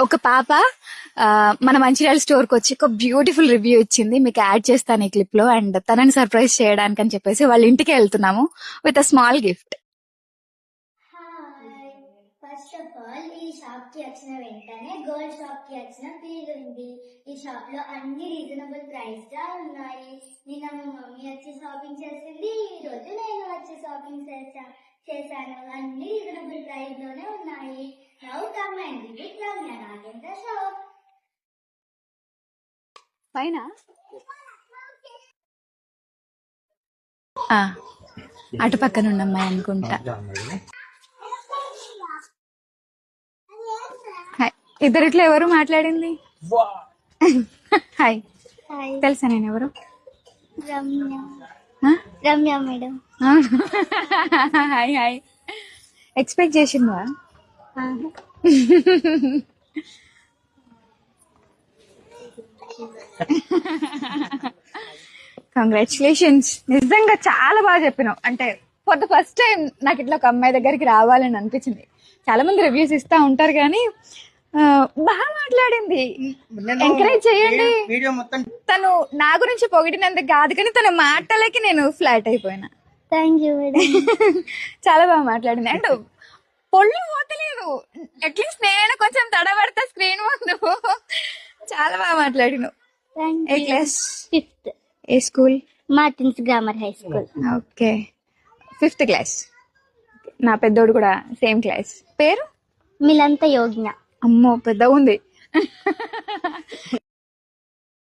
ఒక పాప మన మంచిర్యాల స్టోర్ కి వచ్చి ఒక బ్యూటిఫుల్ రివ్యూ ఇచ్చింది. మీకు యాడ్ చేస్తాను ఈ క్లిప్ లో. అండ్ తనని సర్ప్రైజ్ చేయడానికి అని చెప్పేసి వాళ్ళ ఇంటికి వెళ్తున్నాము with a small gift. Hi, first of all ఈ షాప్ కి వచ్చిన వెంటనే గోల్డ్ షాప్ కి వచ్చిన ఫీల్ ఉంది. ఈ షాప్ లో అన్ని రీజనబుల్ ప్రైస్ గా ఉన్నాయి. నిన్న మా మమ్మీ వచ్చి షాపింగ్ చేసింది, ఈ రోజు నేను వచ్చి షాపింగ్ చేశాను. అన్ని రీజనబుల్ ప్రైస్ లోనే ఉన్నాయి. Now come and visit Ramya Nagendra shop. పైన అటు పక్కన ఉన్న అమ్మాయి అనుకుంటా. ఇద్దరిట్లో ఎవరు మాట్లాడింది? హాయ్, తెలుసా నేను ఎవరు? Ramya. Ramya madam. Hi hi. Expect చేసిందా? కంగ్రాచులేషన్స్, నిజంగా చాలా బాగా చెప్పినావు. అంటే ఫర్ ద ఫస్ట్ టైం నాకు ఇట్లా ఒక అమ్మాయి దగ్గరికి రావాలని అనిపించింది. చాలా మంది రివ్యూస్ ఇస్తా ఉంటారు కానీ బాగా మాట్లాడింది. ఎంకరేజ్ చేయండి. తను నా గురించి పొగిడినందుకు కాదు కానీ తన మాటలకి నేను ఫ్లాట్ అయిపోయినా. Thank you madam. చాలా బాగా మాట్లాడింది. అండ్ పొళ్ళు పోతలేదు, అట్లీస్ట్ నేను కొంచెం తడబడతా స్క్రీన్ ముందు. చాలా బాగా మాట్లాడినావు. ఏ క్లాస్? ఫిఫ్త్. ఏ school? Martins grammar high school. Okay, 5th class. నా పెద్దోడు కూడా సేమ్ క్లాస్. పేరు? మిలంత యోగ్న. అమ్మో, పెద్దగా ఉంది.